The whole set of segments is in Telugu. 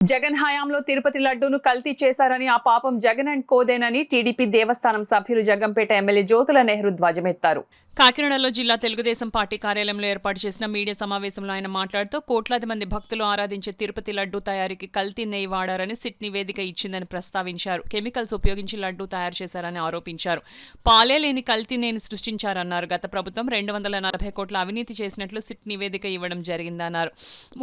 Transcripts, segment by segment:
జగన్ హయాంలో తిరుపతి లడ్డూను కల్తీ చేశారని ఆ పాపం జగన్ అండ్ కోదేనని టీడీపీ దేవస్థానం సభ్యులు జగంపేట ఎమ్మెల్యే జ్యోతుల నెహ్రూ ధ్వజమెత్తారు. కాకినాడలో జిల్లా తెలుగుదేశం పార్టీ కార్యాలయంలో ఏర్పాటు చేసిన మీడియా సమావేశంలో ఆయన మాట్లాడుతూ కోట్లాది మంది భక్తులు ఆరాధించే తిరుపతి లడ్డూ తయారీకి కల్తీ నెయ్యి వాడారని సిట్ నివేదిక ఇచ్చిందని ప్రస్తావించారు. కెమికల్స్ ఉపయోగించి లడ్డూ తయారు చేశారని ఆరోపించారు. పాలే లేని కల్తీ నెయ్యిని సృష్టించారన్నారు. గత ప్రభుత్వం 240 కోట్ల అవినీతి చేసినట్లు సిట్ నివేదిక ఇవ్వడం జరిగిందన్నారు.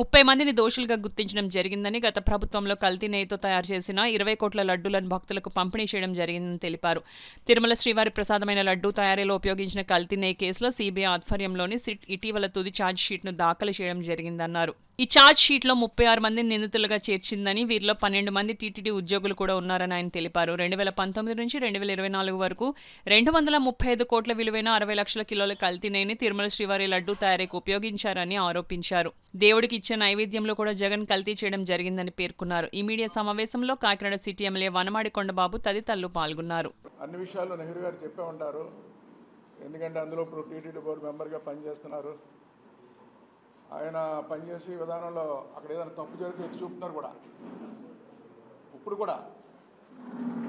30 మందిని దోషులుగా గుర్తించడం జరిగిందని, గత ప్రభుత్వంలో కల్తీ నెయ్యితో తయారు చేసిన 20 కోట్ల లడ్డూలను భక్తులకు పంపిణీ చేయడం జరిగిందని తెలిపారు. తిరుమల శ్రీవారి ప్రసాదమైన లడ్డూ తయారీలో ఉపయోగించిన కల్తీ నెయ్యి కేసులో సీబీఐ ఆధ్వర్యంలోని సిట్ ఇటీవల తుది ఛార్జ్ షీట్ను దాఖలు చేయడం జరిగిందన్నారు. ఈ ఛార్జ్ షీట్లో 36 మందిని నిందితులుగా చేర్చిందని, వీరిలో 12 మంది టీటీడీ ఉద్యోగులు కూడా ఉన్నారని ఆయన తెలిపారు. 2019 నుంచి 2024 వరకు 235 కోట్ల విలువైన 60 లక్షల కిలోల కల్తీ నెయ్యిని తిరుమల శ్రీవారి లడ్డూ తయారీకి ఉపయోగించారని ఆరోపించారు. దేవుడికి ఇచ్చే నైవేద్యంలో కూడా జగన్ కల్తీ చేయడం జరిగిందని పేర్కొన్నారు. ఈ మీడియా సమావేశంలో కాకినాడ సిటీ ఎమ్మెల్యే వనమాడి కొండబాబు తదితరులు పాల్గొన్నారు. అన్ని విషయాలు నెహ్రూ గారు చెప్పే ఉంటారు, ఎందుకంటే అందులో ఇప్పుడు టీటీడీ బోర్డు మెంబర్గా పనిచేస్తున్నారు. ఆయన పనిచేసే విధానంలో అక్కడ ఏదైనా తప్పు జరిగితే ఎత్తి చూపుతున్నారు కూడా. ఇప్పుడు కూడా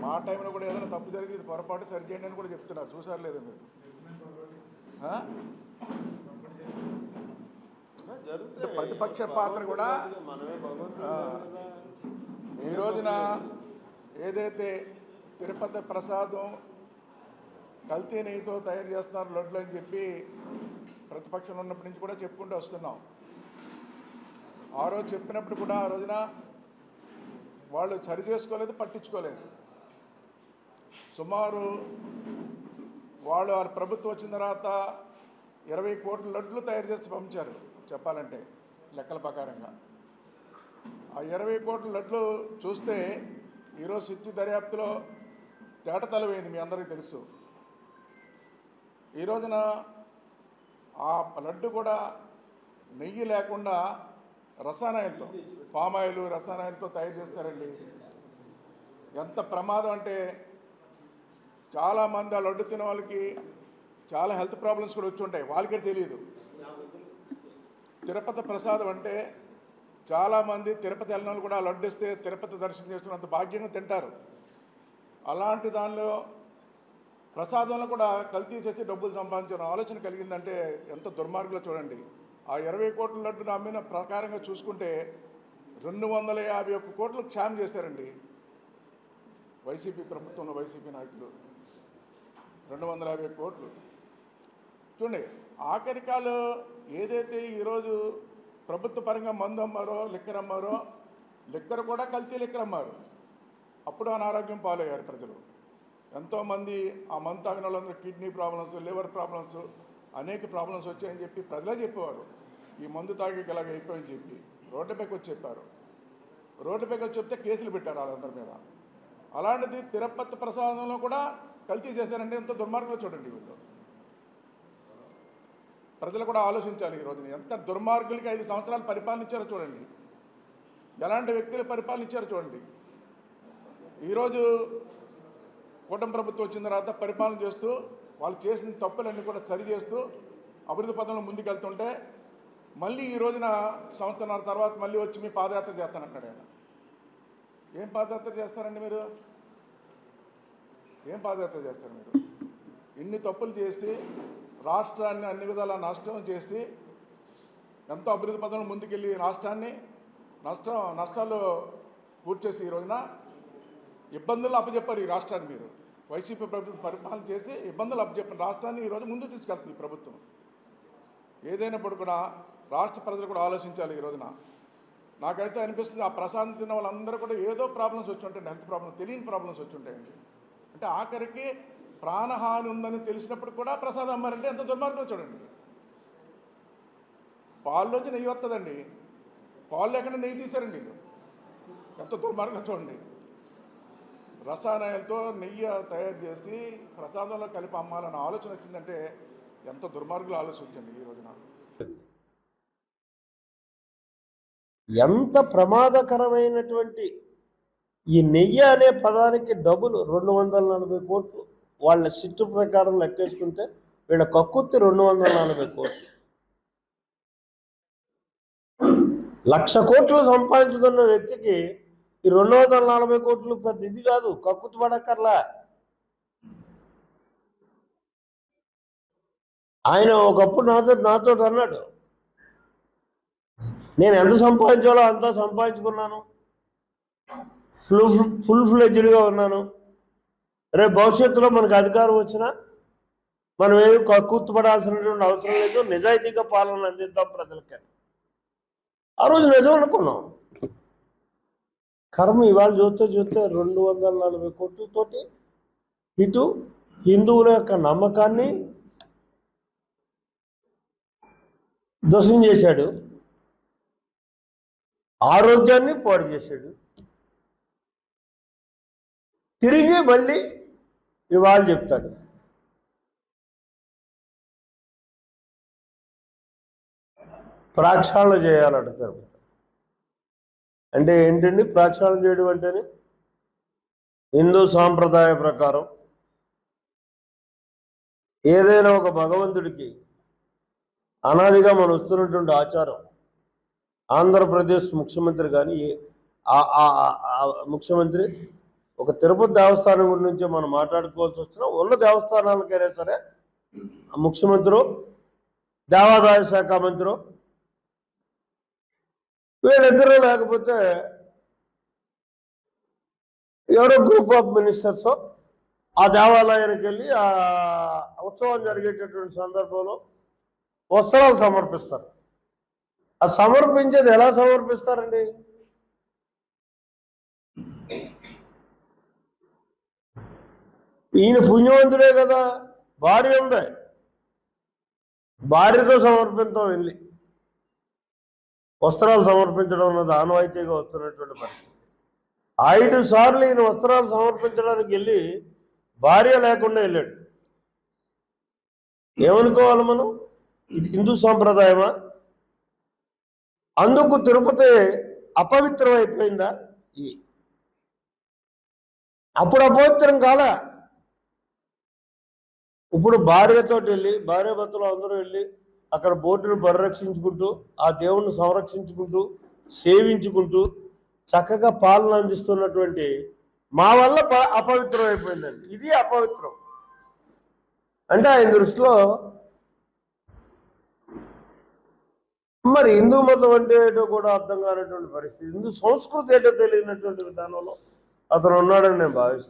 మా టైంలో కూడా ఏదైనా తప్పు జరిగితే ఇది పొరపాటు సరిచేయండి అని కూడా చెప్తున్నారు. చూసారు లేదు మీరు? ప్రతిపక్ష పాత్ర కూడా ఈ రోజున ఏదైతే తిరుపతి ప్రసాదం కల్తీ నెయ్యితో తయారు చేస్తున్నారు లడ్లు అని చెప్పి ప్రతిపక్షంలో ఉన్నప్పటి నుంచి కూడా చెప్పుకుంటూ వస్తున్నాం. ఆ రోజు చెప్పినప్పుడు కూడా ఆ రోజున వాళ్ళు సరి చేసుకోలేదు, పట్టించుకోలేదు. సుమారు వాళ్ళ ప్రభుత్వం వచ్చిన తర్వాత 20 కోట్ల లడ్లు తయారు చేసి పంపించారు చెప్పాలంటే లెక్కల ప్రకారంగా. ఆ 20 కోట్ల లడ్లు చూస్తే ఈరోజు సిట్టు దర్యాప్తులో తేటతలమైంది, మీ అందరికీ తెలుసు. ఈ రోజున ఆ లడ్డు కూడా నెయ్యి లేకుండా రసాయనాలతో, పామాయిల్ రసాయనాలతో తయారు చేస్తారండి. ఎంత ప్రమాదం అంటే చాలామంది ఆ లడ్డు తినే వాళ్ళకి చాలా హెల్త్ ప్రాబ్లమ్స్ కూడా వచ్చి ఉంటాయి, వాళ్ళకే తెలియదు. తిరుపతి ప్రసాదం అంటే చాలామంది తిరుపతి వెళ్ళిన వాళ్ళు కూడా లడ్డు ఇస్తే తిరుపతి దర్శనం చేసుకున్నంత భాగ్యంగా తింటారు. అలాంటి దానిలో ప్రసాదంలో కూడా కల్తీ చేసి డబ్బులు సంపాదించిన ఆలోచన కలిగిందంటే ఎంత దుర్మార్గులో చూడండి. ఆ 20 కోట్ల లడ్డును అమ్మిన ప్రకారంగా చూసుకుంటే 251 కోట్లు క్షామ్ చేశారండి వైసీపీ ప్రభుత్వంలో, వైసీపీ నాయకులు. 250 కోట్లు చూడండి. ఆఖరికాలు ఏదైతే ఈరోజు ప్రభుత్వ పరంగా మందు అమ్మారో, లిక్కర్ అమ్మారో, లిక్కర్ కూడా కల్తీ లిక్కర్ అమ్మారు. అప్పుడు అనారోగ్యం పాలయ్యారు ప్రజలు. ఎంతోమంది ఆ మందు తాగిన వాళ్ళందరూ కిడ్నీ ప్రాబ్లమ్స్, లివర్ ప్రాబ్లమ్స్, అనేక ప్రాబ్లమ్స్ వచ్చాయని చెప్పి ప్రజలే చెప్పేవారు. ఈ మందు తాగి ఇలాగ అయిపోయని చెప్పి రోడ్డుపైకి వచ్చి చెప్పారు. రోడ్డుపైకి వచ్చి చెప్తే కేసులు పెట్టారు వాళ్ళందరి మీద. అలాంటిది తిరుపతి ప్రసాదంలో కూడా కల్తీ చేశారంటే ఎంత దుర్మార్గంలో చూడండి వీళ్ళు. ప్రజలు కూడా ఆలోచించాలి. ఈ రోజున ఎంత దుర్మార్గులకి 5 సంవత్సరాలు పరిపాలనిచ్చారో చూడండి, ఎలాంటి వ్యక్తులు పరిపాలనిచ్చారో చూడండి. ఈరోజు కూటమి ప్రభుత్వం వచ్చిన తర్వాత పరిపాలన చేస్తూ వాళ్ళు చేసిన తప్పులన్నీ కూడా సరి చేస్తూ అభివృద్ధి పదంలో ముందుకెళ్తుంటే మళ్ళీ ఈ రోజున సంవత్సరాల తర్వాత మళ్ళీ వచ్చి మీ పాదయాత్ర చేస్తానంటాడు ఆయన. ఏం పాదయాత్ర చేస్తారండి మీరు? ఏం పాదయాత్ర చేస్తారు మీరు? ఇన్ని తప్పులు చేసి రాష్ట్రాన్ని అన్ని విధాలా నష్టం చేసి ఎంతో అభివృద్ధి పదంలో ముందుకెళ్ళి రాష్ట్రాన్ని నష్టాల్లో పూర్చేసి ఈ రోజున ఇబ్బందులు అప్పచెప్పారు. ఈ రాష్ట్రాన్ని మీరు వైసీపీ ప్రభుత్వం పరిపాలన చేసి ఇబ్బందులు అప్పచెప్పిన రాష్ట్రాన్ని ఈరోజు ముందు తీసుకెళ్తుంది ఈ ప్రభుత్వం. ఏదైనప్పుడు కూడా రాష్ట్ర ప్రజలు కూడా ఆలోచించాలి. ఈ రోజున నాకైతే అనిపిస్తుంది ఆ ప్రసాదం తిన్న వాళ్ళందరూ కూడా ఏదో ప్రాబ్లమ్స్ వచ్చి ఉంటాయండి, హెల్త్ ప్రాబ్లమ్స్, తెలియని ప్రాబ్లమ్స్ వచ్చి ఉంటాయండి. అంటే ఆఖరికి ప్రాణహాని ఉందని తెలిసినప్పుడు కూడా ప్రసాదం అమ్మారంటే ఎంత దుర్మార్గం చూడండి. పాల్లోంచి నెయ్యి వస్తుందండి, పాలు లేకుండా నెయ్యి తీశారండి. ఎంత దుర్మార్గం చూడండి. రసాయనాలతో నెయ్యి తయారు చేసి ప్రసాదంలో కలిపి అమ్మాలన్న ఆలోచన వచ్చిందంటే ఎంత దుర్మార్గులు ఆలోచించండి ఈ రోజున. ఎంత ప్రమాదకరమైనటువంటి ఈ నెయ్యి అనే పదానికి డబ్బులు 240 కోట్లు వాళ్ళ సిట్టు ప్రకారం లెక్కేసుకుంటే వీళ్ళ కక్కుర్తి 240 కోట్లు. 1,00,000 కోట్లు సంపాదించుకున్న వ్యక్తికి ఈ 240 కోట్లు పెద్ద ఇది కాదు, కక్కుతు పడక్కర్లా. ఆయన ఒకప్పుడు నాతో అన్నాడు, నేను ఎంత సంపాదించాలో అంతా సంపాదించుకున్నాను, ఫుల్ ఫ్లెడ్జ్డ్గా ఉన్నాను, రేపు భవిష్యత్తులో మనకు అధికారం వచ్చినా మనం ఏమి కక్కుతు పడాల్సినటువంటి అవసరం లేదు, నిజాయితీగా పాలన అందిద్దాం ప్రజలకి. ఆ రోజు నిజం అనుకున్నాం. కర్మ ఇవాళ చూస్తే 240 కోట్లతోటి ఇటు హిందువుల యొక్క నమ్మకాన్ని ధ్వంసం చేశాడు, ఆరోగ్యాన్ని పాడు చేశాడు. తిరిగి మళ్ళీ ఇవాళ చెప్తాడు. ప్రక్షాళన చేయాలంట తిరుపతి. అంటే ఏంటండి ప్రక్షాళన చేయడం అంటేనే? హిందూ సాంప్రదాయ ప్రకారం ఏదైనా ఒక భగవంతుడికి అనాదిగా మనం వస్తున్నటువంటి ఆచారం, ఆంధ్రప్రదేశ్ ముఖ్యమంత్రి కానీ ముఖ్యమంత్రి ఒక తిరుపతి దేవస్థానం గురించి మనం మాట్లాడుకోవాల్సి వచ్చినా, ఉన్న దేవస్థానాలకైనా సరే ముఖ్యమంత్రి, దేవాదాయ శాఖ మంత్రి వీళ్ళిద్దరూ లేకపోతే ఎవరో గ్రూప్ ఆఫ్ మినిస్టర్స్ ఆ దేవాలయానికి వెళ్ళి ఆ ఉత్సవం జరిగేటటువంటి సందర్భంలో వస్త్రాలు సమర్పిస్తారు. ఆ సమర్పించేది ఎలా సమర్పిస్తారండి? ఈయన పుణ్యవంతుడే కదా, భార్య ఉంది, భార్యతో సమర్పిస్తాం వెళ్ళి వస్త్రాలు సమర్పించడం అన్నది ఆనవాయితీగా వస్తున్నటువంటి పరిస్థితి. 5 సార్లు ఈయన వస్త్రాలు సమర్పించడానికి వెళ్ళి భార్య లేకుండా వెళ్ళాడు. ఏమనుకోవాలి మనం? ఇది హిందూ సాంప్రదాయమా? అందుకు తిరుపతి అపవిత్రం అయిపోయిందా? అప్పుడు అపవిత్రం కాదా? ఇప్పుడు భార్యతో వెళ్ళి, భార్యాభర్తలు అందరూ వెళ్ళి అక్కడ బోర్డును పరిరక్షించుకుంటూ, ఆ దేవుణ్ణి సంరక్షించుకుంటూ, సేవించుకుంటూ చక్కగా పాలన అందిస్తున్నటువంటి మా వల్ల అపవిత్రం అయిపోయిందండి. ఇది అపవిత్రం అంటే ఆయన దృష్టిలో. మరి హిందూ మతం అంటే ఏంటో కూడా అర్థం కానటువంటి పరిస్థితి, హిందూ సంస్కృతి ఏంటో తెలియనటువంటి విధానంలో అతను ఉన్నాడని నేను భావిస్తున్నాను.